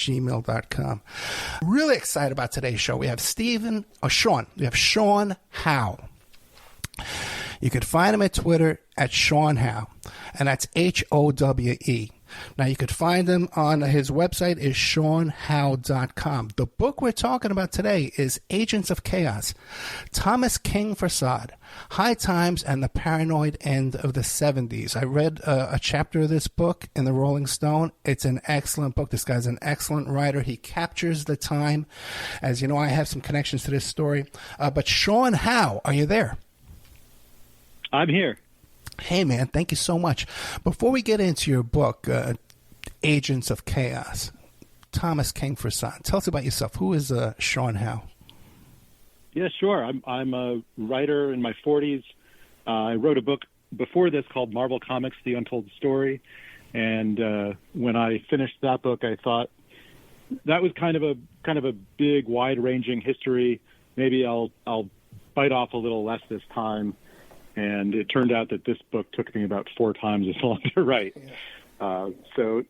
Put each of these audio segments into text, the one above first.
gmail.com. Really excited about today's show. We have Sean. We have Sean Howe. You can find him at Twitter at Sean Howe, and that's Howe. Now, you could find him on his website is SeanHowe.com. The book we're talking about today is Agents of Chaos, Thomas King Forçade, High Times and the Paranoid End of the 70s. I read a chapter of this book in the Rolling Stone. It's an excellent book. This guy's an excellent writer. He captures the time. As you know, I have some connections to this story. But Sean Howe, are you there? I'm here. Hey, man, thank you so much. Before we get into your book, Agents of Chaos, Thomas King Forçade, tell us about yourself. Who is Sean Howe? Yeah, sure. I'm a writer in my 40s. I wrote a book before this called Marvel Comics: The Untold Story. And when I finished that book, I thought that was kind of a big, wide-ranging history. Maybe I'll bite off a little less this time. And it turned out that this book took me about 4 times as long to write. Yeah. So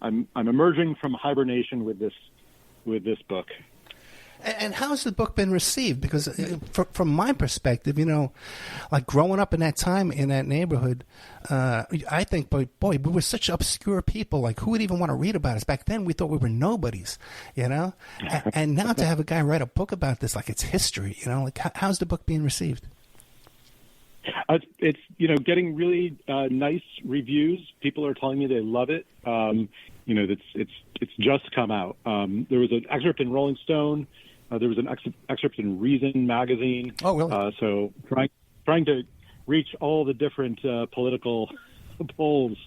I'm emerging from hibernation with this book. And how's the book been received? Because from my perspective, you know, like growing up in that time in that neighborhood, I think, boy, we were such obscure people. Like, who would even want to read about us? Back then, we thought we were nobodies, you know? And now to have a guy write a book about this, like it's history, you know? Like, how's the book being received? It's getting really nice reviews. People are telling me they love it. It's just come out. There was an excerpt in Rolling Stone. There was an excerpt in Reason magazine. Oh, really? So trying to reach all the different political polls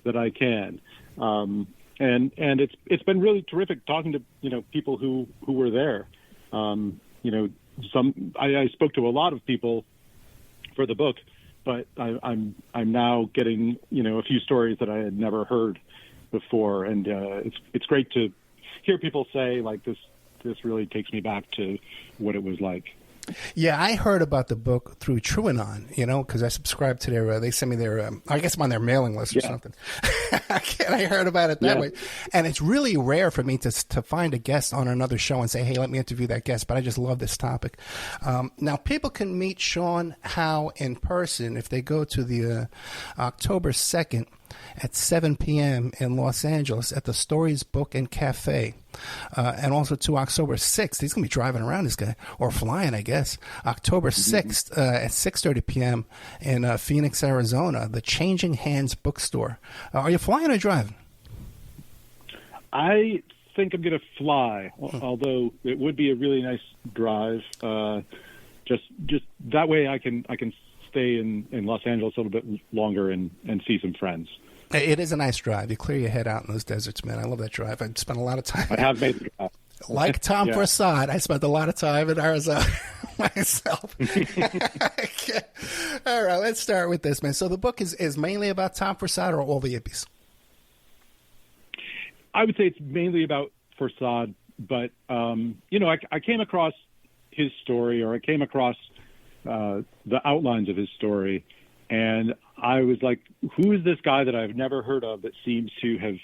that I can. And it's been really terrific talking to people who were there. I spoke to a lot of people for the book, but I'm now getting a few stories that I had never heard before, and it's great to hear people say like this really takes me back to what it was like. Yeah, I heard about the book through TrueAnon, because I subscribe to their, they send me their, I guess I'm on their mailing list or something. I heard about it that way. And it's really rare for me to find a guest on another show and say, hey, let me interview that guest, but I just love this topic. Now, people can meet Sean Howe in person if they go to the October 2nd at 7 p.m. in Los Angeles at the Stories Book and Cafe. And also to October 6th, he's going to be driving around, this guy, or flying, I guess. October 6th at 6:30 p.m. in Phoenix, Arizona, the Changing Hands Bookstore. Are you flying or driving? I think I'm going to fly, although it would be a really nice drive. Just that way I can stay in Los Angeles a little bit longer and see some friends. It is a nice drive. You clear your head out in those deserts, man. I love that drive. I spent a lot of time. I have made the drive. Like Tom Forçade, I spent a lot of time in Arizona myself. All right, let's start with this, man. So the book is mainly about Tom Forçade or all the hippies? I would say it's mainly about Forçade, but, I came across his story, or I came across the outlines of his story, and I was like, who is this guy that I've never heard of that seems to have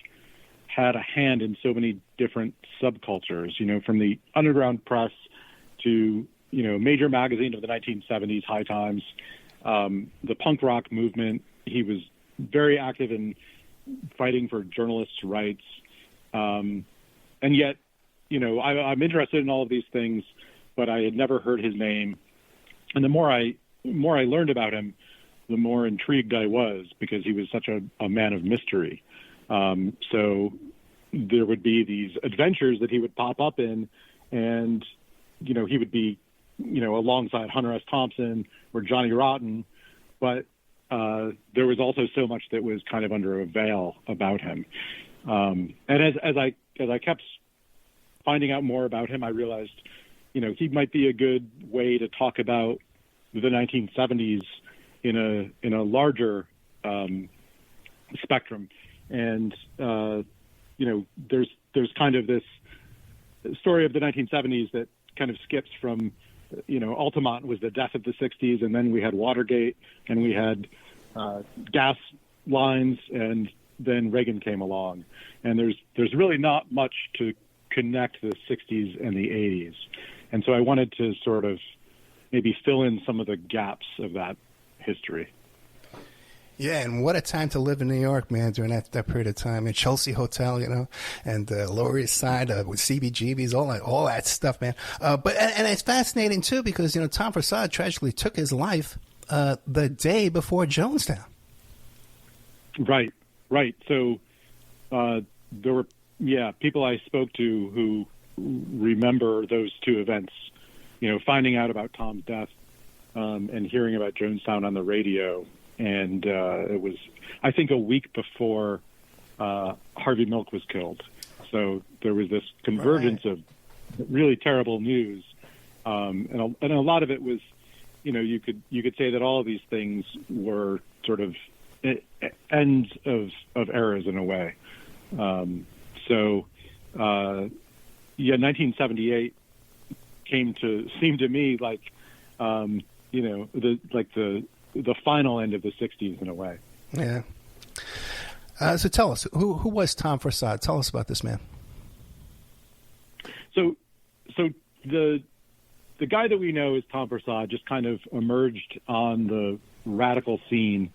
had a hand in so many different subcultures, from the underground press to, major magazine of the 1970s, High Times, the punk rock movement. He was very active in fighting for journalists' rights. And yet, I'm interested in all of these things, but I had never heard his name. And the more I learned about him, the more intrigued I was, because he was such a man of mystery. So there would be these adventures that he would pop up in, and, he would be, alongside Hunter S. Thompson or Johnny Rotten, but there was also so much that was kind of under a veil about him. And as I kept finding out more about him, I realized, he might be a good way to talk about the 1970s in a larger spectrum. And there's kind of this story of the 1970s that kind of skips from, Altamont was the death of the 60s, and then we had Watergate, and we had gas lines, and then Reagan came along, and there's really not much to connect the 60s and the 80s. And so I wanted to sort of maybe fill in some of the gaps of that history. Yeah, and what a time to live in New York, man, during that period of time. And Chelsea Hotel, and Lower East Side with CBGBs, all that stuff, man. But it's fascinating, too, because, Tom Forçade tragically took his life the day before Jonestown. Right. So there were, people I spoke to who remember those two events, finding out about Tom's death and hearing about Jonestown on the radio. And it was, I think, a week before Harvey Milk was killed. So there was this convergence of really terrible news, and a lot of it was, you could say that all of these things were sort of ends of eras in a way. 1978 seemed to me like, the final end of the 60s in a way. Yeah. So tell us, who was Tom Forçade? Tell us about this man. So the guy that we know as Tom Forçade just kind of emerged on the radical scene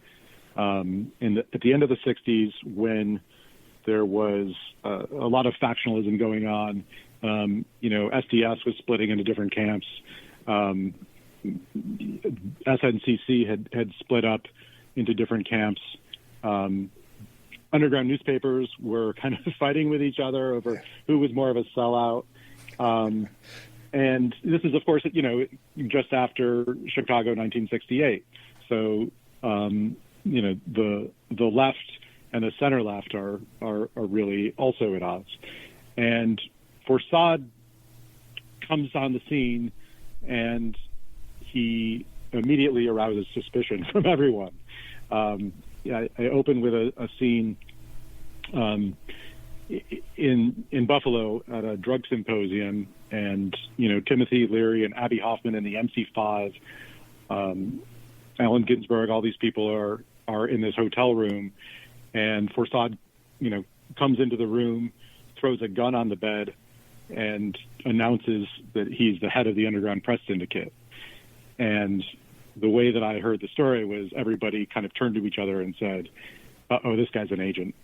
at the end of the 60s when there was a lot of factionalism going on. SDS was splitting into different camps. SNCC had split up into different camps. Underground newspapers were kind of fighting with each other over who was more of a sellout. And this is, of course, just after Chicago 1968. So, the left and the center left are really also at odds. And Forçade comes on the scene, and he immediately arouses suspicion from everyone. I open with a scene in Buffalo at a drug symposium, and Timothy Leary and Abby Hoffman and the MC5, Allen Ginsberg, all these people are in this hotel room, and Forçade, comes into the room, throws a gun on the bed, and announces that he's the head of the Underground Press Syndicate. And the way that I heard the story was everybody kind of turned to each other and said, "Uh-oh, this guy's an agent."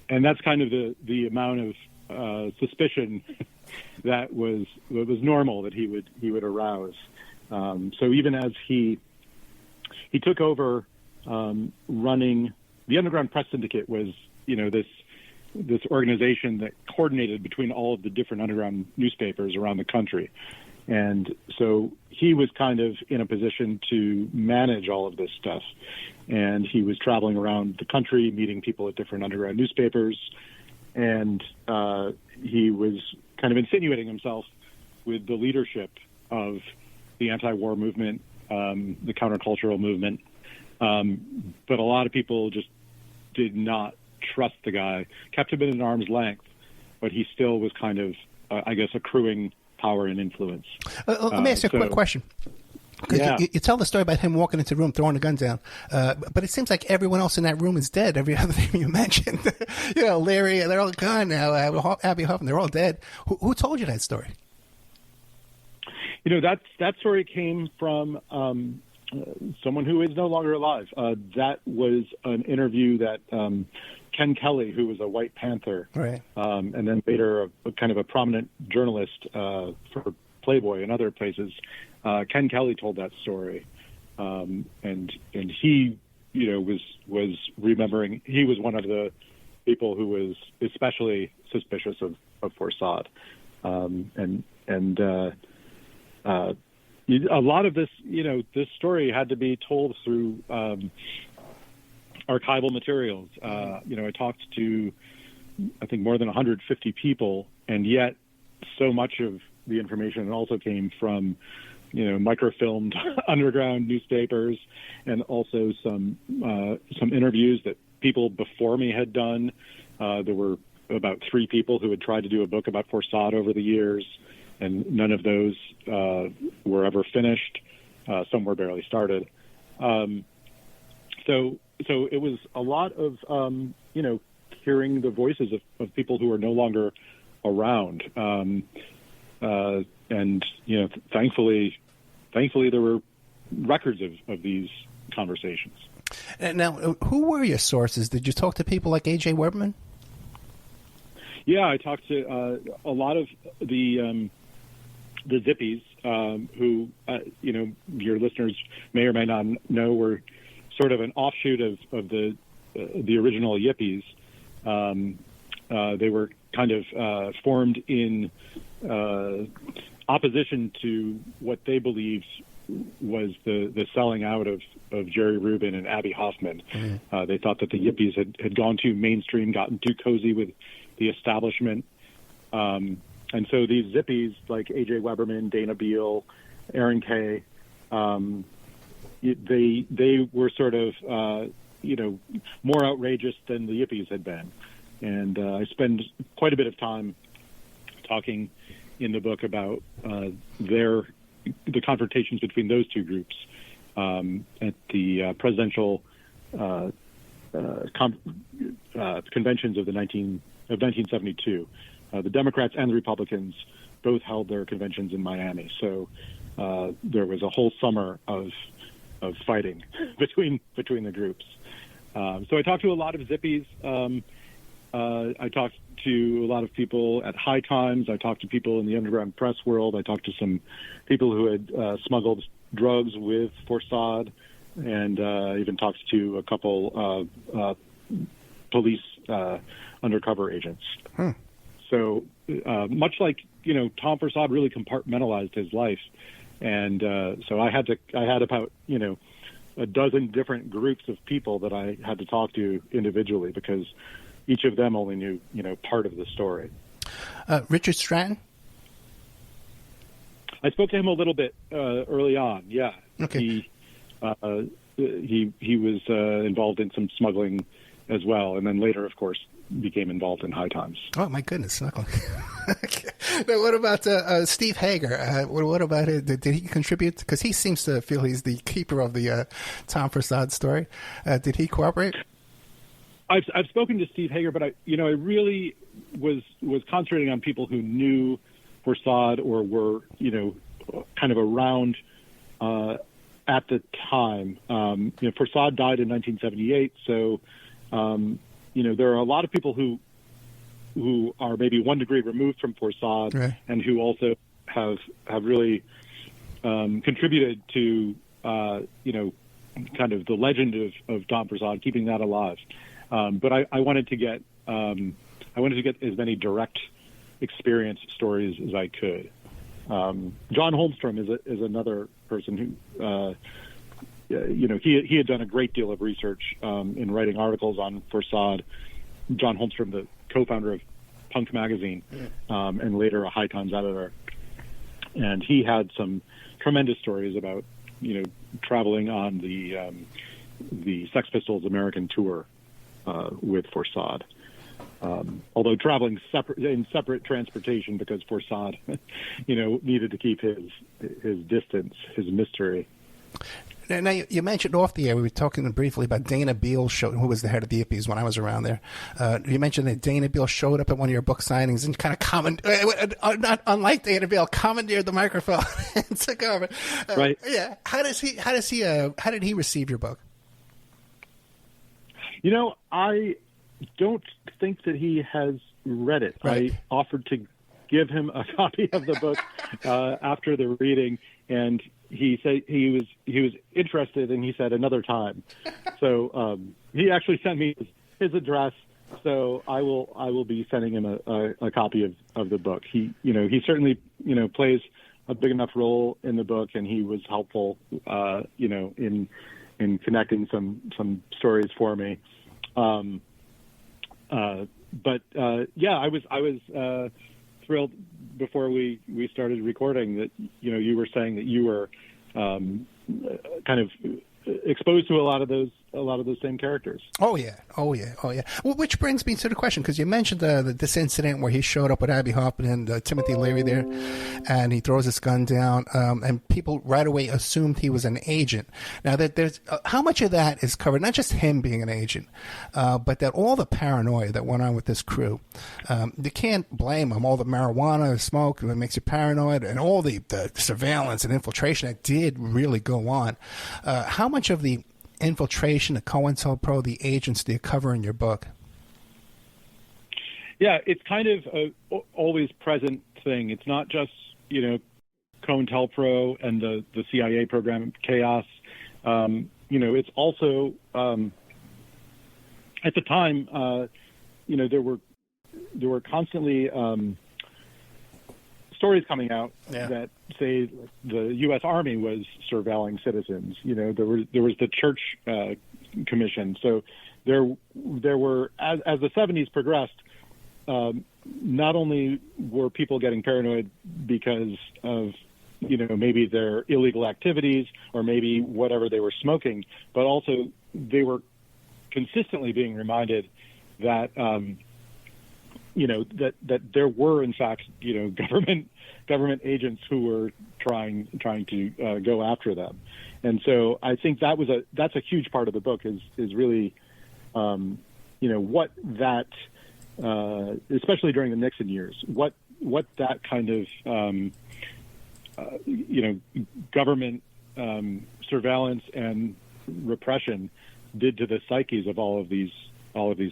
And that's kind of the amount of suspicion that was normal that he would arouse. So even as he took over running the Underground Press Syndicate, was this organization that coordinated between all of the different underground newspapers around the country. And so he was kind of in a position to manage all of this stuff. And he was traveling around the country, meeting people at different underground newspapers. And he was kind of insinuating himself with the leadership of the anti-war movement, the countercultural movement. But a lot of people just did not trust the guy, kept him at an arm's length, but he still was kind of, accruing power and influence. Let me ask you a quick question. Yeah. You tell the story about him walking into the room, throwing the gun down, but it seems like everyone else in that room is dead. Every other name you mentioned, Larry, they're all gone now. Abby Hoffman, they're all dead. Who told you that story? That story came from someone who is no longer alive. That was an interview that Ken Kelly, who was a White Panther, right, and then later a kind of a prominent journalist for Playboy and other places. Ken Kelly told that story, and he, was remembering. He was one of the people who was especially suspicious of Forçade, and a lot of this, this story had to be told through archival materials. I talked to, I think, more than 150 people, and yet so much of the information also came from, microfilmed underground newspapers, and also some interviews that people before me had done. There were about 3 people who had tried to do a book about Forçade over the years, and none of those were ever finished. Some were barely started. So so it was a lot of hearing the voices of people who are no longer around, and thankfully there were records of these conversations. Now, who were your sources? Did you talk to people like A.J. Weberman? Yeah, I talked to a lot of the Zippies, who your listeners may or may not know were sort of an offshoot of the original Yippies. They were kind of formed in opposition to what they believed was the selling out of Jerry Rubin and Abbie Hoffman. Mm-hmm. They thought that the Yippies had gone too mainstream, gotten too cozy with the establishment. And so these Zippies, like A.J. Weberman, Dana Beal, Aaron Kay, they were sort of, more outrageous than the Yippies had been. And I spend quite a bit of time talking in the book about the confrontations between those two groups at the presidential conventions of 1972. The Democrats and the Republicans both held their conventions in Miami, so there was a whole summer of fighting between the groups. So I talked to a lot of Zippies. I talked to a lot of people at High Times. I talked to people in the underground press world. I talked to some people who had smuggled drugs with Forçade, and even talked to a couple of police undercover agents. So much like Tom Forçade really compartmentalized his life, and so I had about a dozen different groups of people that I had to talk to individually, because each of them only knew part of the story. Richard Stratton? I spoke to him a little bit early on. Yeah. Okay. He was involved in some smuggling as well, and then later, of course, became involved in High Times. Oh my goodness! Smuggling. Okay. Now, what about Steve Hager? What about it? Did he contribute? Because he seems to feel he's the keeper of the Tom Forçade story. Did he cooperate? I've spoken to Steve Hager, but I really was concentrating on people who knew Forçade or were kind of around at the time. Forçade died in 1978, so there are a lot of people who are maybe 1 degree removed from Forçade, right, and who also have really contributed to kind of the legend of Tom Forçade, keeping that alive. But I wanted to get as many direct experience stories as I could. John Holmstrom is another person who he had done a great deal of research in writing articles on Forçade. John Holmstrom, the co-founder of Punk magazine, and later a High Times editor, and he had some tremendous stories about traveling on the Sex Pistols American tour with Forçade. Although traveling in separate transportation, because Forçade, needed to keep his distance, his mystery. Now, you mentioned off the air, we were talking briefly about Dana Beal, who was the head of the Yippies when I was around there. You mentioned that Dana Beal showed up at one of your book signings and kind of not unlike Dana Beal, commandeered the microphone and took over. Right. Yeah. How did he receive your book? I don't think that he has read it. Right. I offered to give him a copy of the book after the reading, and he said he was interested, and he said another time. So he actually sent me his address. So I will be sending him a copy of the book. He certainly plays a big enough role in the book, and he was helpful in connecting some stories for me. But I was thrilled before we started recording that you were saying that you were kind of exposed to a lot of those those same characters. Oh yeah. Well, which brings me to the question, because you mentioned this incident where he showed up with Abby Hoffman and Timothy Leary there, and he throws his gun down, and people right away assumed he was an agent. Now that there's how much of that is covered, not just him being an agent, but that all the paranoia that went on with this crew, you can't blame them. All the marijuana, the smoke, that makes you paranoid, and all the surveillance and infiltration that did really go on. How much of the infiltration, the COINTELPRO, the agents do you cover in your book? Yeah, it's kind of a always present thing. It's not just, COINTELPRO and the CIA program Chaos. It's also at the time, there were constantly stories coming out that say the U.S. Army was surveilling citizens. There was the Church Commission. So there were, as the 70s progressed, not only were people getting paranoid because of maybe their illegal activities or maybe whatever they were smoking, but also they were consistently being reminded that that there were in fact government agents who were trying to go after them. And so I think that's a huge part of the book is really what that especially during the Nixon years, what that kind of government surveillance and repression did to the psyches of all of these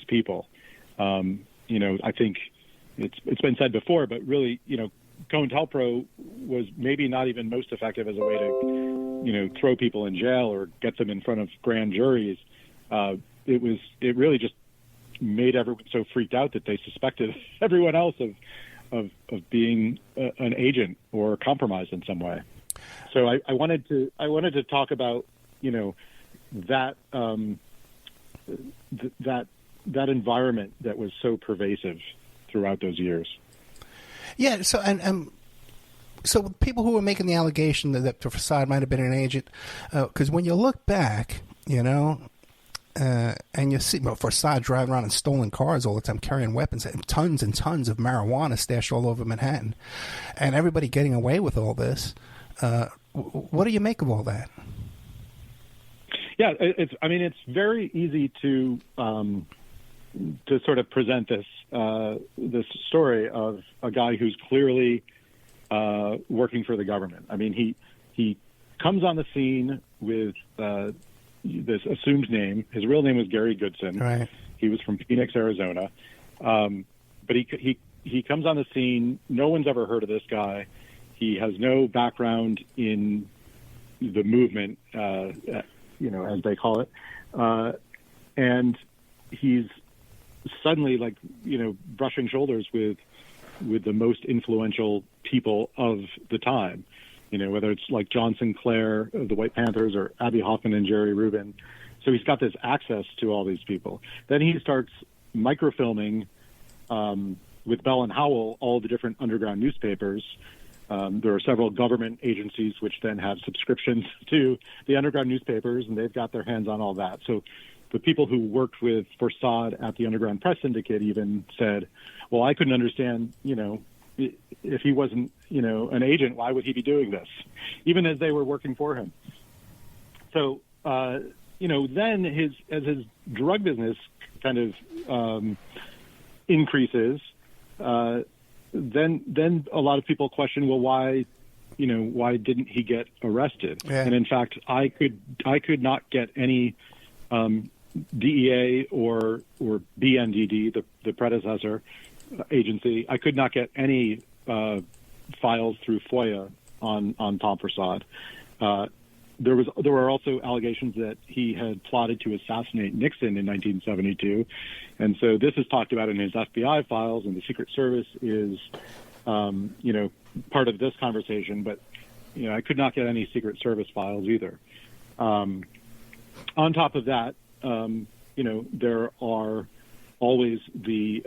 people. I think it's been said before, but really, COINTELPRO was maybe not even most effective as a way to, throw people in jail or get them in front of grand juries. It really just made everyone so freaked out that they suspected everyone else of being an agent or compromised in some way. So I wanted to talk about, that that environment that was so pervasive throughout those years. Yeah. So so people who were making the allegation that Forçade might have been an agent, because when you look back, and you see Forçade driving around in stolen cars all the time, carrying weapons, and tons of marijuana stashed all over Manhattan, and everybody getting away with all this. What do you make of all that? Yeah, it's very easy to sort of present this story of a guy who's clearly working for the government. I mean, he comes on the scene with this assumed name. His real name was Gary Goodson. Right. He was from Phoenix, Arizona. But he comes on the scene. No one's ever heard of this guy. He has no background in the movement, as they call it. And he's suddenly brushing shoulders with the most influential people of the time, whether it's like John Sinclair of the White Panthers or Abby Hoffman and Jerry Rubin. So he's got this access to all these people. Then he starts microfilming with Bell and Howell all the different underground newspapers. There are several government agencies which then have subscriptions to the underground newspapers, and they've got their hands on all that. So the people who worked with Forçade at the Underground Press Syndicate even said, well, I couldn't understand, if he wasn't, an agent, why would he be doing this? Even as they were working for him. So, then as his drug business kind of increases, then a lot of people question, well, why didn't he get arrested? Yeah. And in fact, I could not get any DEA or BNDD, the predecessor agency. I could not get any files through FOIA on Tom Forçade. There were also allegations that he had plotted to assassinate Nixon in 1972, and so this is talked about in his FBI files, and the Secret Service is, part of this conversation. But I could not get any Secret Service files either. On top of that, there are always the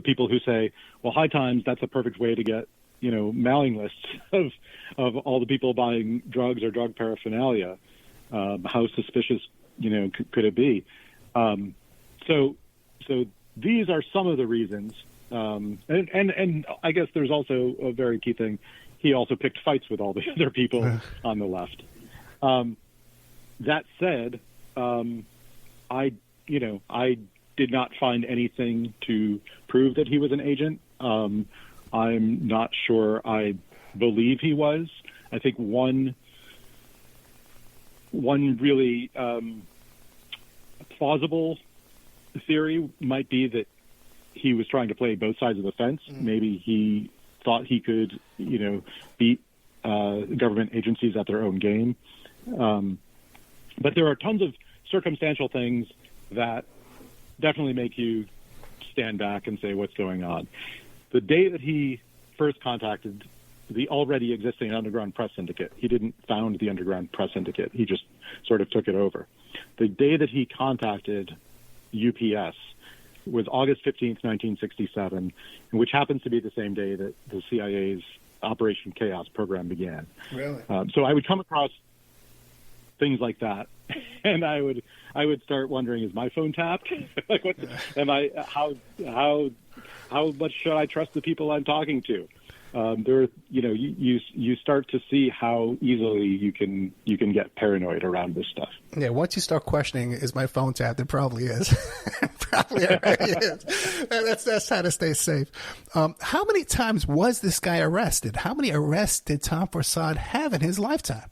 people who say, well, High Times, that's a perfect way to get mailing lists of all the people buying drugs or drug paraphernalia. How suspicious, could it be? So these are some of the reasons. And I guess there's also a very key thing. He also picked fights with all the other people on the left. That said, I did not find anything to prove that he was an agent. I'm not sure I believe he was. I think one really plausible theory might be that he was trying to play both sides of the fence. Maybe he thought he could, beat government agencies at their own game. But there are tons of circumstantial things that definitely make you stand back and say, what's going on? The day that he first contacted the already existing underground press syndicate, he didn't found the underground press syndicate. He just sort of took it over. The day that he contacted UPS was August 15th, 1967, which happens to be the same day that the CIA's Operation Chaos program began. Really? So I would come across things like that, and I would start wondering, is my phone tapped? Like, what? How much should I trust the people I'm talking to? You start to see how easily you can get paranoid around this stuff. Yeah, once you start questioning, is my phone tapped? It probably is. Probably already is. That's how to stay safe. How many times was this guy arrested? How many arrests did Tom Forçade have in his lifetime?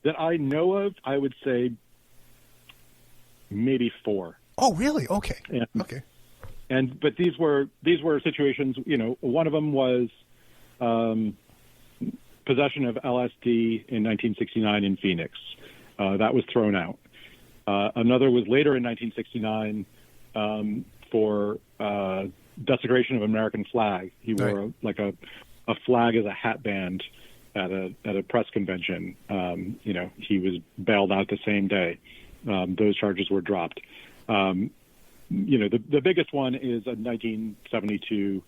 That I know of, I would say maybe 4. Oh, really? Okay. Okay. But these were situations. One of them was possession of LSD in 1969 in Phoenix. That was thrown out. Another was later in 1969 for desecration of American flag. He wore a flag as a hat band at a press convention. He was bailed out the same day. Those charges were dropped. The biggest one is a 1972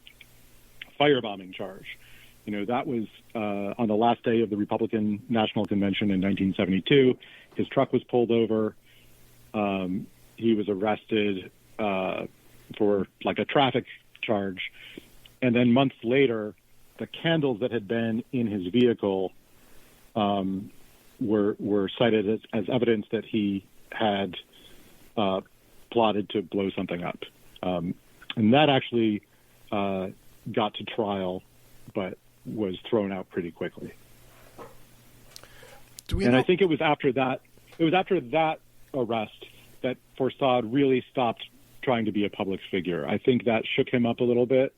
firebombing charge. That was on the last day of the Republican National Convention in 1972. His truck was pulled over. He was arrested for a traffic charge. And then months later, the candles that had been in his vehicle were cited as evidence that he had plotted to blow something up. And that actually got to trial, but was thrown out pretty quickly. I think it was after that arrest that Forçade really stopped trying to be a public figure. I think that shook him up a little bit.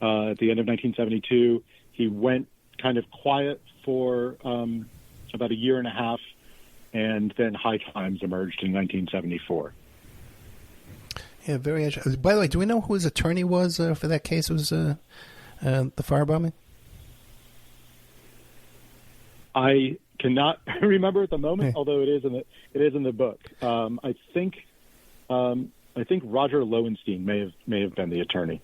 At the end of 1972, he went kind of quiet for about a year and a half, and then High Times emerged in 1974. Yeah, very interesting. By the way, do we know who his attorney was for that case? It was the firebombing? I cannot remember at the moment, although it is in the book. I think Roger Lowenstein may have been the attorney.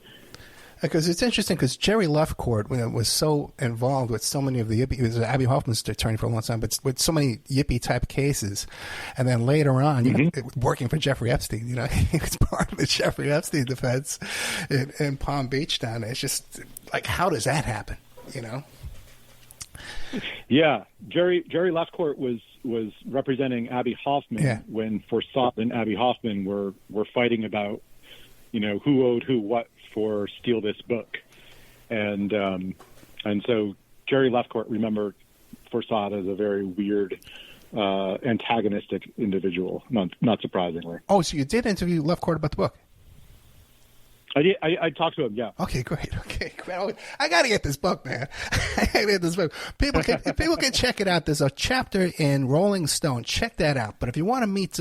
Because it's interesting, because Jerry Lefcourt was so involved with so many of the Yippie, he was Abby Hoffman's attorney for a long time, but with so many Yippie-type cases. And then later on, working for Jeffrey Epstein, he was part of the Jeffrey Epstein defense in Palm Beach down there. It's just, how does that happen, Yeah, Jerry Lefcourt was representing Abby Hoffman when Forçade and Abby Hoffman were fighting about, who owed who what for Steal This Book. And so Jerry Lefcourt remembered Forçade as a very weird, antagonistic individual, not surprisingly. Oh, so you did interview Lefcourt about the book? I talked to him, yeah. Okay, great. I got to get this book, man. I got to get this book. People can check it out. There's a chapter in Rolling Stone. Check that out. But if you want to meet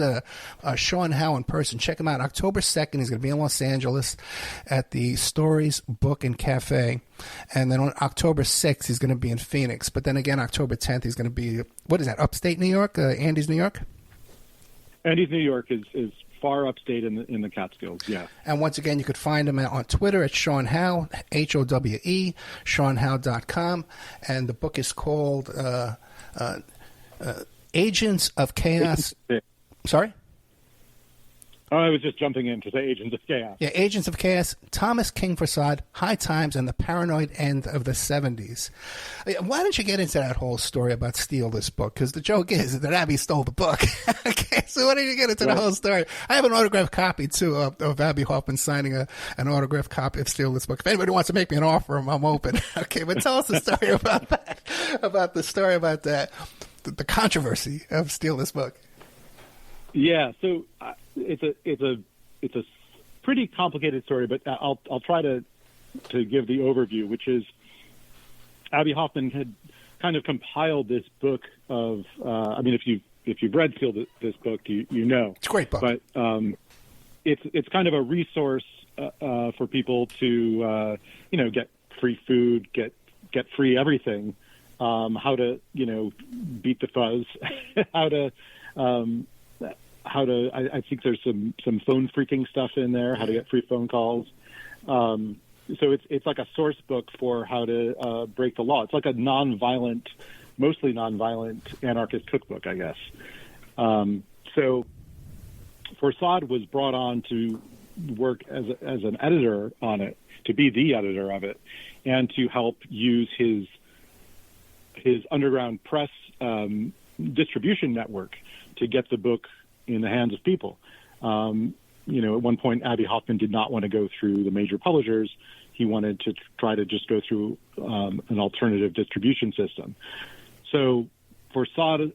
Sean Howe in person, check him out. October 2nd, he's going to be in Los Angeles at the Stories Book and Cafe. And then on October 6th, he's going to be in Phoenix. But then again, October 10th, he's going to be, what is that, upstate New York? Andy's, New York? Andy's, New York is far upstate in the Catskills, yeah. And once again, you could find him on Twitter at Sean Howe, HOWE, SeanHowe.com. And the book is called Agents of Chaos. Sorry? Oh, I was just jumping in to say Agents of Chaos. Yeah, Agents of Chaos, Thomas King Forçade, High Times, and the Paranoid End of the 70s. Why don't you get into that whole story about steal this book? Because the joke is that Abby stole the book. Okay, so why don't you get into the whole story? I have an autographed copy, too, of Abby Hoffman signing an autographed copy of Steal This Book. If anybody wants to make me an offer, I'm open. Okay, but tell us the story about that, about the controversy of Steal This Book. Yeah, so it's a pretty complicated story, but I'll try to give the overview, which is Abby Hoffman had kind of compiled this book of if you've read Steal This Book, you know it's a great book, but it's kind of a resource for people to get free food, get free everything, how to beat the fuzz, I think there's some phone freaking stuff in there, how to get free phone calls. So it's like a source book for how to break the law. It's like a mostly nonviolent anarchist cookbook, I guess. So Forçade was brought on to work as an editor on it, to be the editor of it, and to help use his underground press distribution network to get the book in the hands of people. At one point, Abby Hoffman did not want to go through the major publishers. He wanted to try to just go through an alternative distribution system. So Forçade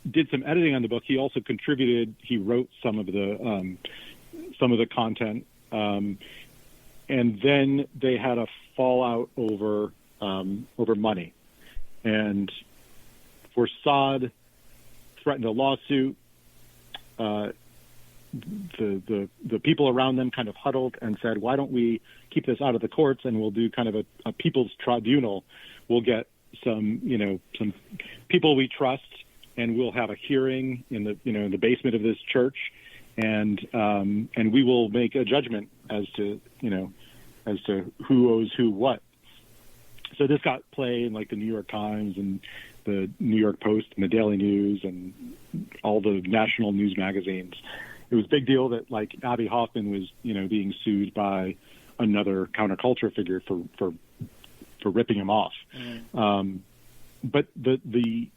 did some editing on the book. He also contributed. He wrote some of the content, and then they had a fallout over money, and Forçade threatened a lawsuit. The people around them kind of huddled and said, why don't we keep this out of the courts and we'll do kind of a people's tribunal. We'll get some people we trust and we'll have a hearing in the basement of this church and we will make a judgment as to who owes who what. So this got play in like the New York Times and the New York Post and the Daily News and all the national news magazines. It was a big deal that like Abby Hoffman was, being sued by another counterculture figure for ripping him off. Mm. But the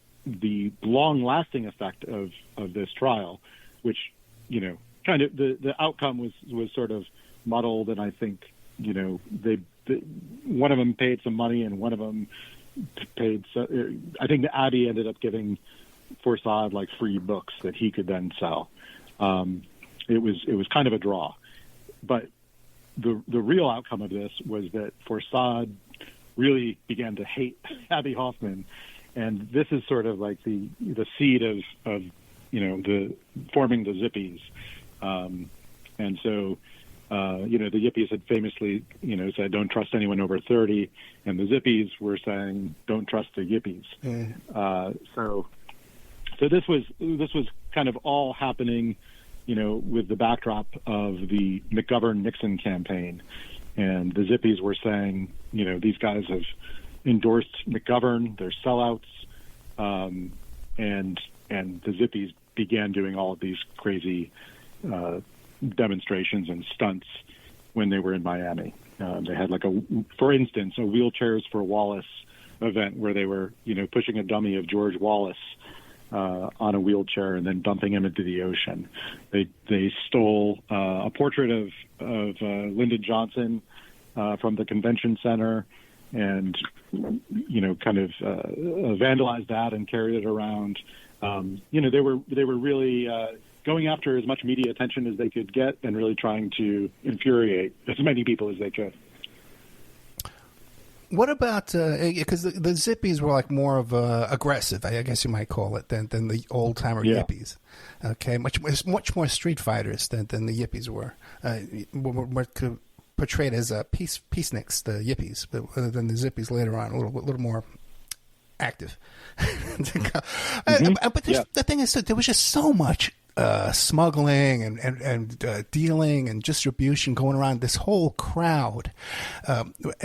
long lasting effect of this trial, which, kind of the outcome was sort of muddled. And I think, one of them paid some money and one of them paid. I think that Abby ended up giving Forçade like free books that he could then sell. It was kind of a draw, but the real outcome of this was that Forçade really began to hate Abby Hoffman, and this is sort of like the seed of the forming the Zippies, and so. The Yippies had famously, said, don't trust anyone over 30. And the Zippies were saying, don't trust the Yippies. So this was kind of all happening, with the backdrop of the McGovern-Nixon campaign. And the Zippies were saying, these guys have endorsed McGovern, they're sellouts. And the Zippies began doing all of these crazy, demonstrations and stunts when they were in Miami. They had for instance, a Wheelchairs for Wallace event where they were, pushing a dummy of George Wallace on a wheelchair and then dumping him into the ocean. They stole a portrait of Lyndon Johnson from the convention center and, kind of vandalized that and carried it around. They were really going after as much media attention as they could get and really trying to infuriate as many people as they could. What about, because the Zippies were like more of aggressive, I guess you might call it, than the old-timer Yippies. Okay, much more street fighters than the Yippies were. Were portrayed as peaceniks, the Yippies, but other than the Zippies later on, a little more active. But the thing is, there was just so much smuggling and dealing and distribution going around this whole crowd.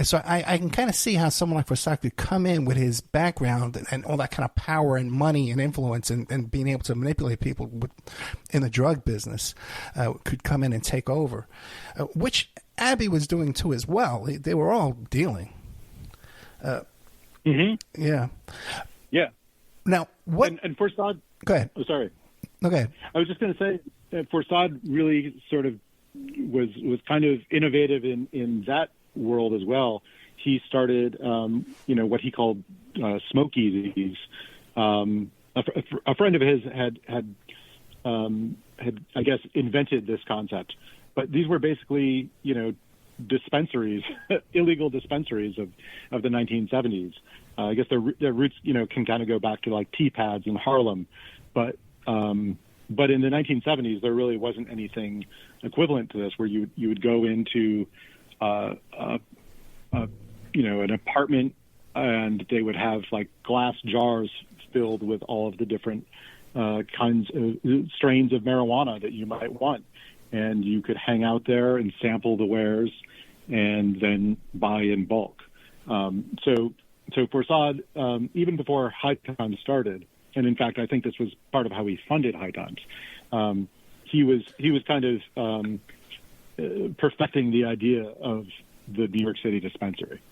So I can kind of see how someone like Forçade could come in with his background and all that kind of power and money and influence and being able to manipulate people in the drug business, could come in and take over, which Abbey was doing too as well. They were all dealing. Yeah. Yeah. Now, what... And Forçade... Go ahead. Oh, sorry. Okay. I was just going to say that Forçade really sort of was kind of innovative in that world as well. He started, what he called smokies. A friend of his had I guess invented this concept, but these were basically dispensaries, illegal dispensaries of the 1970s. I guess their roots can kind of go back to like tea pads in Harlem, but in the 1970s there really wasn't anything equivalent to this, where you would go into an apartment and they would have like glass jars filled with all of the different kinds of strains of marijuana that you might want, and you could hang out there and sample the wares and then buy in bulk. So Forçade, even before High Times started, and in fact I think this was part of how he funded High Times, he was kind of perfecting the idea of the New York City dispensary.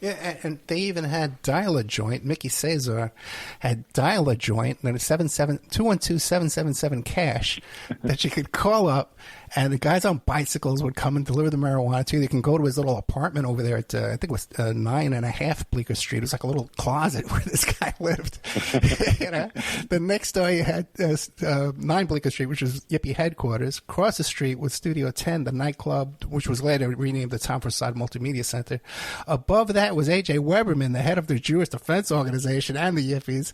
Yeah, and they even had Dial-A-Joint. Mickey Cesar had Dial-A-Joint, and then a 212-777-CASH that you could call up, and the guys on bicycles would come and deliver the marijuana to you. They can go to his little apartment over there at, I think it was 9.5 Bleecker Street. It was like a little closet where this guy lived. The next door you had 9 Bleecker Street, which was Yippie headquarters. Across the street was Studio 10, the nightclub, which was later renamed the Tom Forçade Multimedia Center. Above that was A.J. Weberman, the head of the Jewish Defense Organization and the Yippies.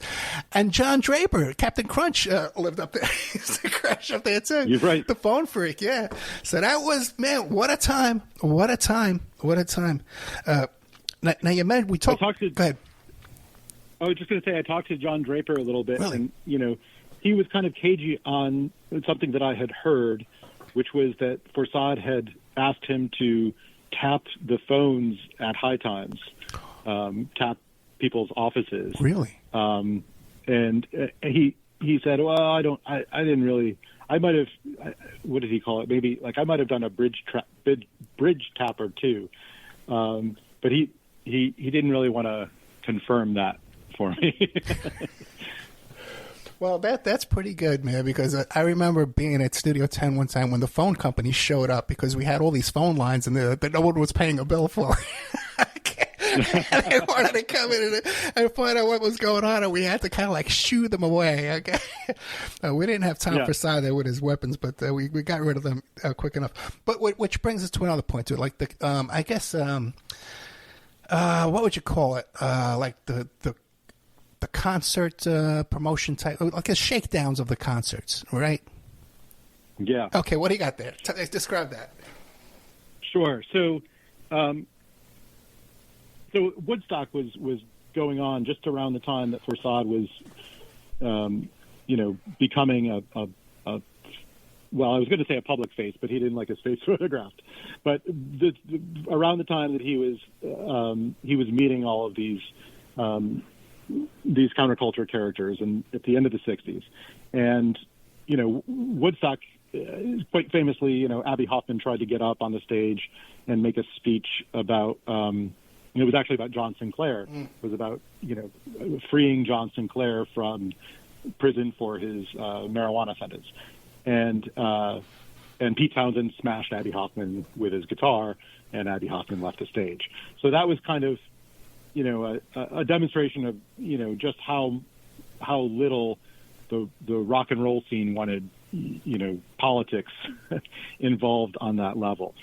And John Draper, Captain Crunch, lived up there. He used to crash up there, too. You're right. The phone freak, yeah. So that was, man, what a time. What a time. What a time. Now you meant we talked. Go ahead. I was just going to say, I talked to John Draper a little bit, really? And, he was kind of cagey on something that I had heard, which was that Forçade had asked him to tap the phones at High Times, tap people's offices. Really? And he said, well, I didn't really, I might have, what did he call it? Maybe like I might have done a bridge tap or two. But he didn't really want to confirm that for me. Well, that's pretty good, man, because I remember being at Studio 10 one time when the phone company showed up because we had all these phone lines and that no one was paying a bill for. And they wanted to come in and find out what was going on, and we had to kind of like shoo them away. Okay, we didn't have time for Forçade there with his weapons, but we got rid of them quick enough. But which brings us to another point too, like the I guess what would you call it? Like the concert promotion type, like the shakedowns of the concerts, right? Yeah. Okay, what do you got there? Describe that. Sure. So Woodstock was going on just around the time that Forçade was, becoming a well, I was going to say a public face, but he didn't like his face photographed. But around the time that he was meeting all of these counterculture characters, and at the end of the 60s. And, Woodstock, quite famously, Abbie Hoffman tried to get up on the stage and make a speech about, it was actually about John Sinclair. It was about, freeing John Sinclair from prison for his marijuana sentence. And Pete Townsend smashed Abbie Hoffman with his guitar, and Abbie Hoffman left the stage. So that was kind of, a demonstration of, just how little the rock and roll scene wanted, politics involved on that level.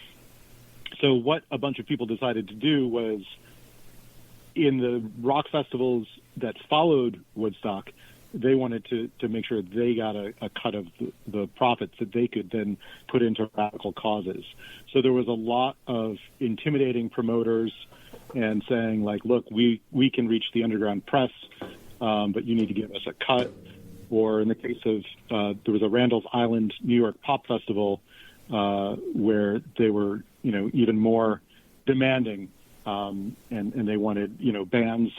So what a bunch of people decided to do was, in the rock festivals that followed Woodstock, they wanted to make sure they got a cut of the profits that they could then put into radical causes. So there was a lot of intimidating promoters and saying, like, look, we can reach the underground press, but you need to give us a cut. or in the case of there was a Randall's Island New York Pop Festival where they were, even more demanding, and they wanted, bands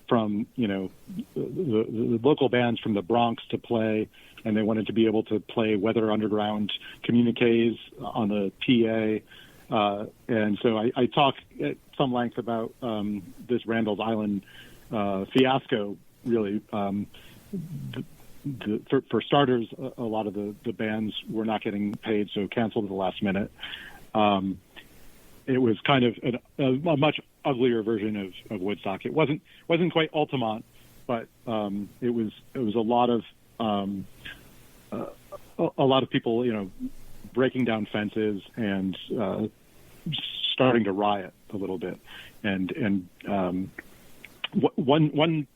from, the local bands from the Bronx to play, and they wanted to be able to play Weather Underground communiques on the PA. And so I talk at some length about this Randall's Island fiasco, really. For starters, a lot of the bands were not getting paid, so canceled at the last minute. It was kind of a much uglier version of Woodstock. It wasn't quite Altamont, but it was a lot of people, breaking down fences and starting to riot a little bit. And one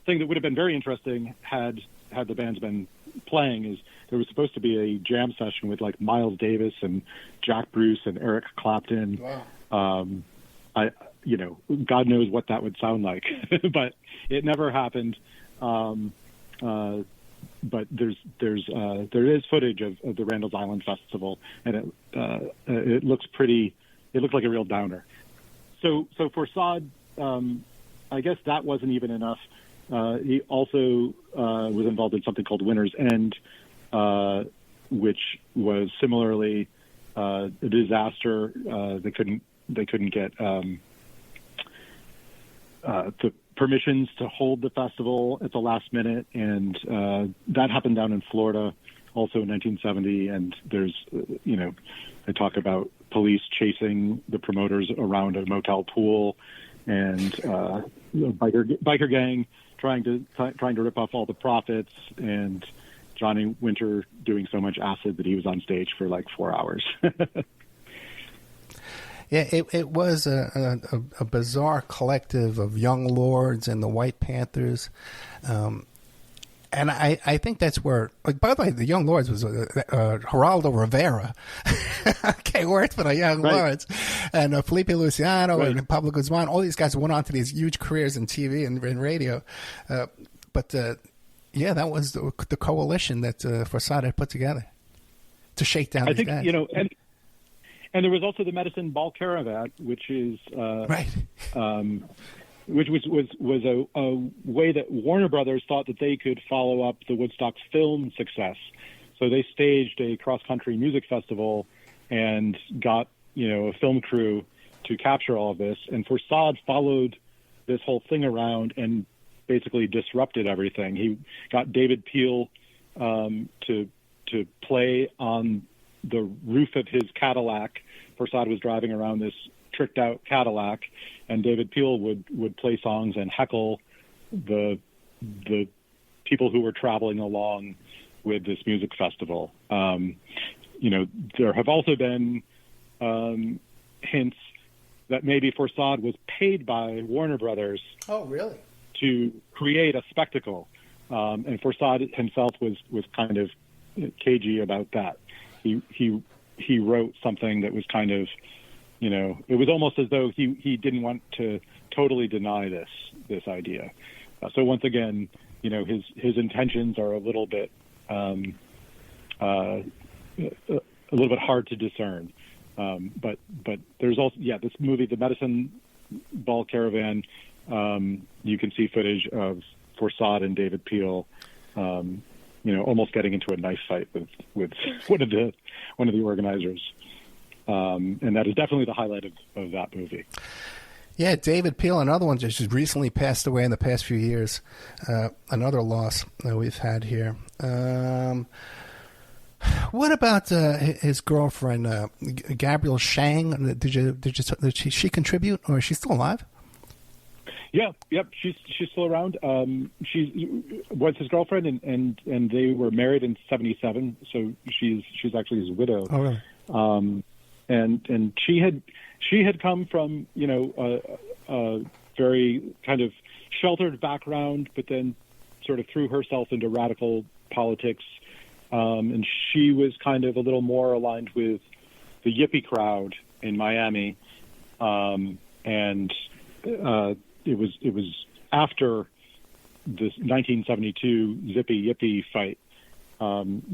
thing that would have been very interesting had the bands been playing is there was supposed to be a jam session with like Miles Davis and Jack Bruce and Eric Clapton. Wow. God knows what that would sound like, but it never happened. But there is footage of the Randall's Island Festival, and it looks pretty. It looked like a real downer. So Forçade, I guess that wasn't even enough. He also was involved in something called Winter's End, which was similarly a disaster. They couldn't get the permissions to hold the festival at the last minute, and that happened down in Florida, also in 1970. And there's, they talk about police chasing the promoters around a motel pool, and biker gang trying to rip off all the profits, and Johnny Winter doing so much acid that he was on stage for like 4 hours. Yeah, it was a bizarre collective of young lords and the White Panthers. And I think that's where, like, by the way, the Young Lords was Geraldo Rivera. Okay, worked for the Young Lords. And Felipe Luciano and Pablo Guzman, all these guys went on to these huge careers in TV and in radio. But that was the coalition that Forçade had put together to shake down these guys. And there was also the Medicine Ball Caravan, which is which was a way that Warner Brothers thought that they could follow up the Woodstock film success. So they staged a cross-country music festival and got, a film crew to capture all of this. And Forçade followed this whole thing around and basically disrupted everything. He got David Peel to play on the roof of his Cadillac. Forçade was driving around this tricked out Cadillac, and David Peel would play songs and heckle the people who were traveling along with this music festival. There have also been hints that maybe Forçade was paid by Warner Brothers. Oh, really? To create a spectacle, and Forçade himself was kind of cagey about that. He wrote something that was kind of, it was almost as though he didn't want to totally deny this idea. So once again, his intentions are a little bit hard to discern. But there's also this movie, The Medicine Ball Caravan. You can see footage of Forçade and David Peel, almost getting into a knife fight with one of the organizers. And that is definitely the highlight of that movie. Yeah, David Peel, another one just recently passed away in the past few years. Another loss that we've had here. What about his girlfriend, Gabrielle Shang? Did she contribute, or is she still alive? Yeah, yep, she's still around. She was his girlfriend, and they were married in '77. So she's actually his widow. Oh, really? And she had come from a very kind of sheltered background, but then sort of threw herself into radical politics. And she was kind of a little more aligned with the hippie crowd in Miami, and it was after this 1972 Zippy Yippee fight.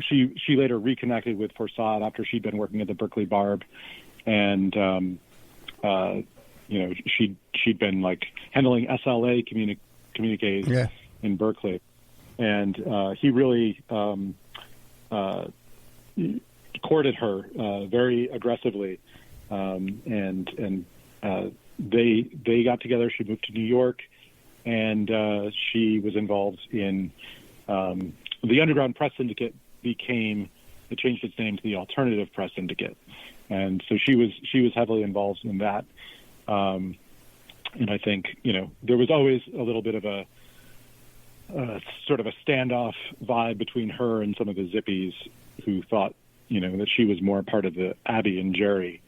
She later reconnected with Forçade after she'd been working at the Berkeley Barb, and she'd been like handling SLA communiques in Berkeley, and he really courted her very aggressively, and they got together. She moved to New York, and she was involved in the Underground Press Syndicate. It changed its name to the Alternative Press Syndicate, and so she was heavily involved in that. And I think there was always a little bit of a sort of a standoff vibe between her and some of the Zippies who thought that she was more part of the Abby and Jerry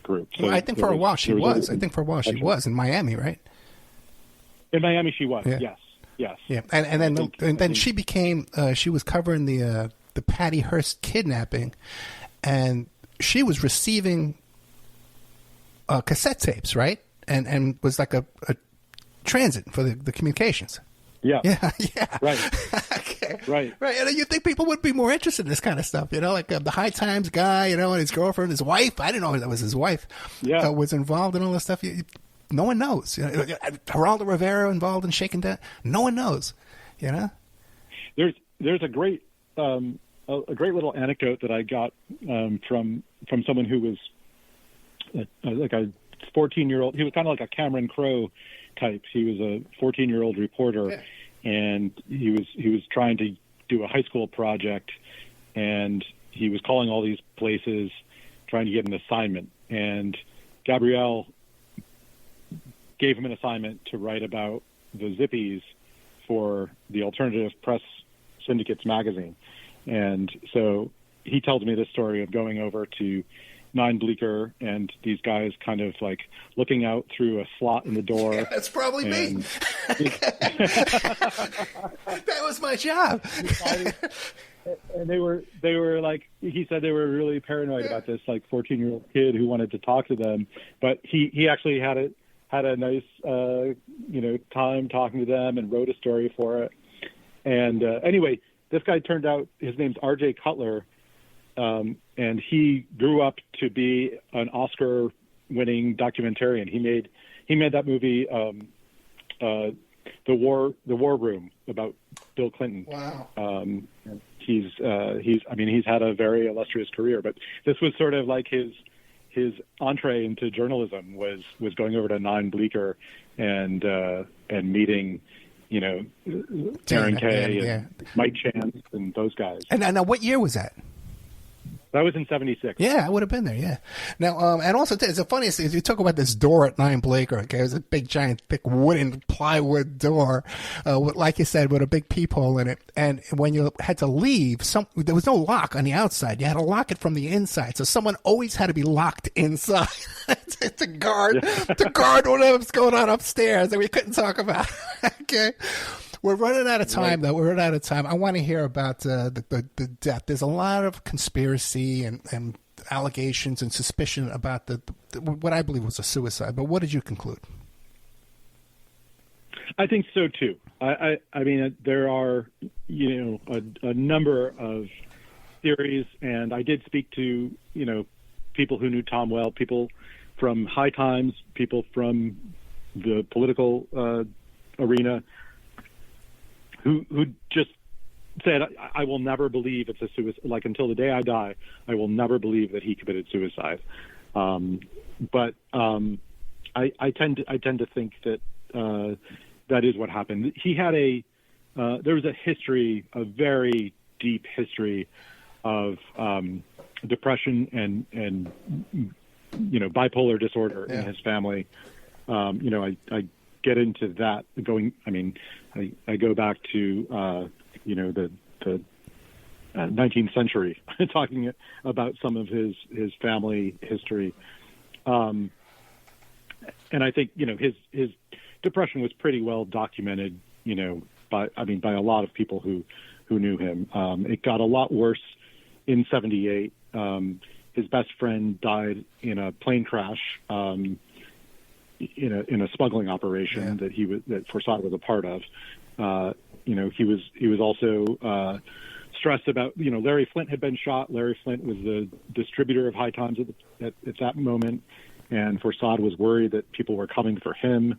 group. So well, I think for a while she was. I think for a while she was in Miami, right? In Miami, she was. Yes. Yeah, and then she became. She was covering the Patty Hearst kidnapping, and she was receiving cassette tapes, right? And was like a transit for the communications. Yeah. Right. Okay. Right. And you think people would be more interested in this kind of stuff, like the High Times guy, and his girlfriend, his wife. I didn't know that was his wife. Yeah. Was involved in all this stuff. No one knows. Geraldo Rivera involved in Shaking Down. No one knows. There's a great little anecdote that I got from someone who was like a 14-year-old. He was kind of like a Cameron Crowe type. He was a 14-year-old reporter, and he was trying to do a high school project, and he was calling all these places trying to get an assignment. And Gabrielle gave him an assignment to write about the Zippies for the Alternative Press Syndicate's magazine. And so he tells me this story of going over to 9 Bleecker and these guys kind of like looking out through a slot in the door. Yeah, that's probably me. That was my job. And they were like, he said they were really paranoid about this like 14-year-old kid who wanted to talk to them, but he actually had a nice time talking to them and wrote a story for it. And anyway, this guy turned out, his name's R.J. Cutler, and he grew up to be an Oscar-winning documentarian. He made that movie, The War Room, about Bill Clinton. Wow. He's had a very illustrious career, but this was sort of like his entree into journalism was going over to 9 Bleecker and meeting, Darren Kay and Mike Chance and those guys. And now, what year was that? That was in 76. Yeah, I would have been there, yeah. Now, and also, it's the funniest thing is you talk about this door at 9 Bleecker, okay? It was a big, giant, thick wooden plywood door, like you said, with a big peephole in it. And when you had to leave, there was no lock on the outside. You had to lock it from the inside. So someone always had to be locked inside to guard whatever's going on upstairs that we couldn't talk about, okay? We're running out of time, though. We're running out of time. I want to hear about the death. There's a lot of conspiracy and allegations and suspicion about what I believe was a suicide. But what did you conclude? I think so too. I mean, there are a number of theories, and I did speak to people who knew Tom well, people from High Times, people from the political arena, who just said, I will never believe it's a suicide. Like, until the day I die, I will never believe that he committed suicide. But I tend to think that that is what happened. He had there was a very deep history of depression and bipolar disorder in his family. I get into that I go back to the 19th century talking about some of his family history, and I think his depression was pretty well documented by a lot of people who knew him. It got a lot worse in 78. His best friend died in a plane crash in a smuggling operation that Forçade was a part of. he was also stressed about, Larry Flynt had been shot. Larry Flynt was the distributor of High Times at that moment, and Forçade was worried that people were coming for him,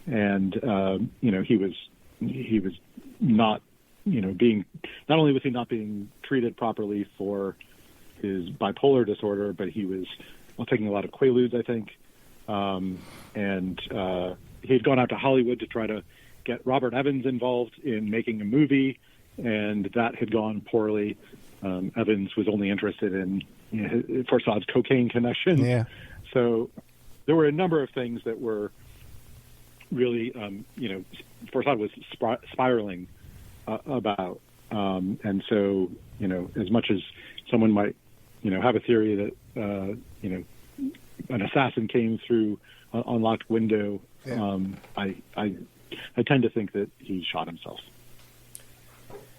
and he was not, not only was he not being treated properly for his bipolar disorder, but he was taking a lot of Quaaludes, I think, and he had gone out to Hollywood to try to get Robert Evans involved in making a movie, and that had gone poorly. Evans was only interested in Forçade's cocaine connection. Yeah. So there were a number of things that were really, Forçade was spiraling about. And so, as much as someone might, have a theory that, an assassin came through an unlocked window, yeah. I tend to think that he shot himself.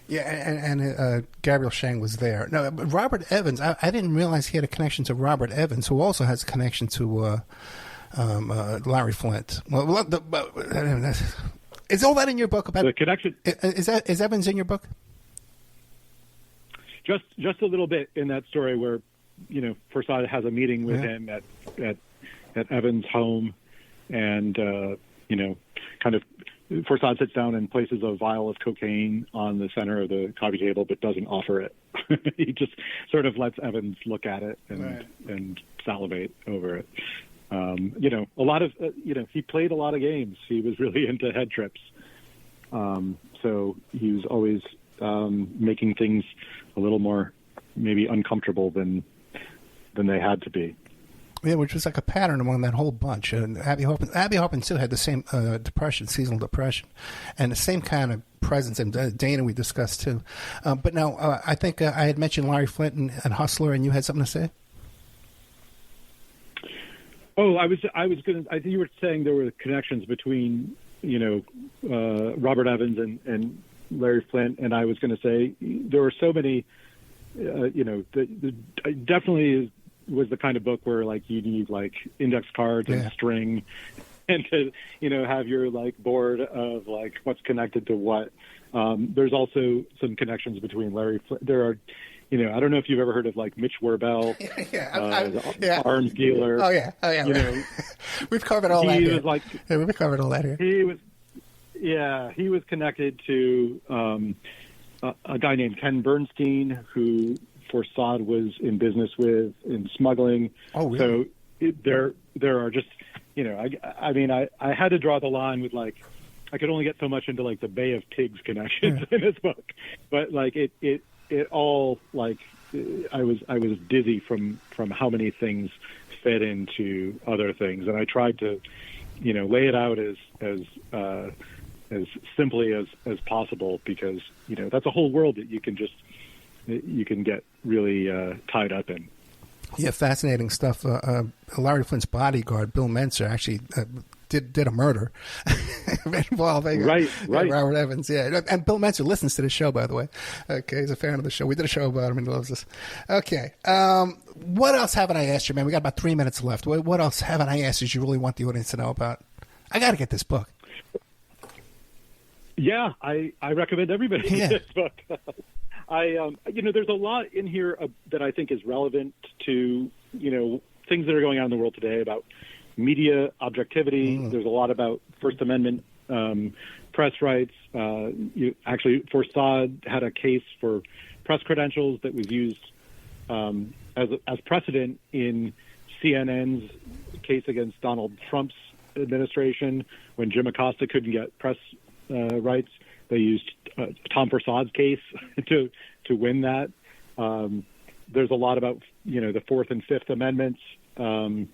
Yeah, and Gabriel Chang was there. No, but Robert Evans, I didn't realize he had a connection to Robert Evans, who also has a connection to Larry Flynt. Well, is all that in your book? About the connection? Is Evans in your book? Just a little bit in that story where, Forçade has a meeting with him at Evans' home, and kind of. Forçade sits down and places a vial of cocaine on the center of the coffee table, but doesn't offer it. He just sort of lets Evans look at it and salivate over it. A lot of, he played a lot of games. He was really into head trips. So he was always making things a little more maybe uncomfortable than they had to be. Yeah, which was like a pattern among that whole bunch. And Abby Hoffman too had the same depression, seasonal depression, and the same kind of presence. And Dana we discussed too. But now I think I had mentioned Larry Flynt and Hustler, and you had something to say. Oh, I think you were saying there were connections between Robert Evans and Larry Flynt, and I was going to say there were so many. Definitely was the kind of book where you need index cards and string, and to have your board of what's connected to what. There's also some connections between Larry Flynt. There are, I don't know if you've ever heard of Mitch Werbel, arms dealer. Oh yeah. We've covered all that here. We've covered all that here. He was connected to a guy named Ken Bernstein, who Forçade was in business with in smuggling. Oh, really? So there are just, I had to draw the line with I could only get so much into the Bay of Pigs connections in this book, but it all I was dizzy from how many things fed into other things, and I tried to lay it out as simply as possible, because that's a whole world that you can get really tied up in. Yeah, fascinating stuff. Larry Flynt's bodyguard, Bill Menser, actually did a murder involving Robert Evans. Yeah, and Bill Menser listens to the show, by the way. Okay, he's a fan of the show. We did a show about him, and he loves us. Okay, what else haven't I asked you, man? We got about 3 minutes left. What else haven't I asked you you really want the audience to know about? I got to get this book. Yeah, I recommend everybody get this book. There's a lot in here that I think is relevant to, things that are going on in the world today about media objectivity. There's a lot about First Amendment press rights. Forçade had a case for press credentials that was used as precedent in CNN's case against Donald Trump's administration when Jim Acosta couldn't get press rights. They used Tom Forçade's case to win that. There's a lot about the Fourth and Fifth Amendments, and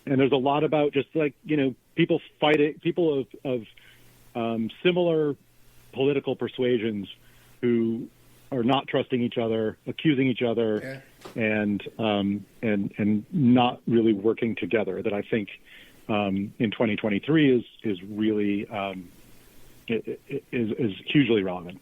there's a lot about just people fighting, people of similar political persuasions who are not trusting each other, accusing each other, and not really working together. That I think in 2023 is really is hugely relevant.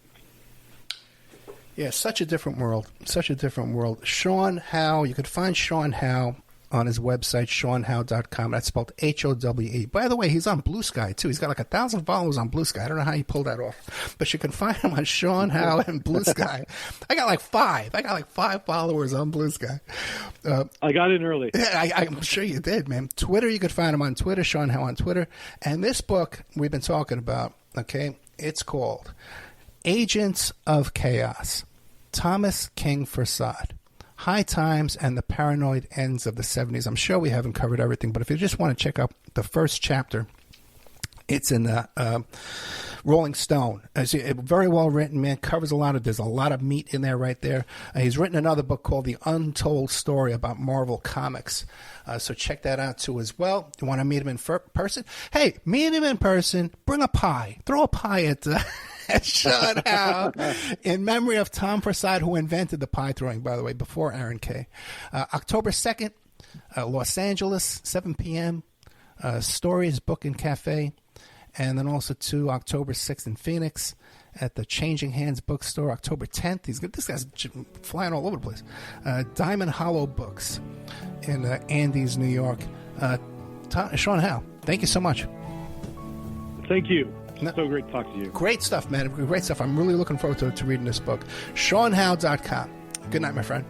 Yeah, such a different world. Such a different world. Sean Howe, you could find Sean Howe on his website, SeanHowe.com. That's spelled Howe. By the way, he's on Blue Sky, too. He's got like 1,000 followers on Blue Sky. I don't know how he pulled that off. But you can find him on Sean Howe and Blue Sky. I got like 5. I got like 5 followers on Blue Sky. I got in early. Yeah, I'm sure you did, man. Twitter, you could find him on Twitter, Sean Howe on Twitter. And this book we've been talking about, okay, it's called Agents of Chaos, Thomas King Forçade. High Times and the Paranoid Ends of the 70s. I'm sure we haven't covered everything, but if you just want to check out the first chapter, it's in the Rolling Stone. It's very well written, man. Covers there's a lot of meat in there right there. He's written another book called The Untold Story about Marvel Comics. So check that out too as well. You want to meet him in person? Hey, meet him in person. Bring a pie. Throw a pie at Sean Howe in memory of Tom Forçade, who invented the pie throwing, by the way, before Aaron Kay. October 2nd, Los Angeles, 7 p.m. Stories Book and Cafe. And then also to October 6th in Phoenix at the Changing Hands Bookstore. October 10th, this guy's flying all over the place. Diamond Hollow Books in Andes, New York. Sean Howe, thank you so much. Thank you. So great to talk to you. Great stuff, man. Great stuff. I'm really looking forward to reading this book. SeanHowe.com. Good night, my friend.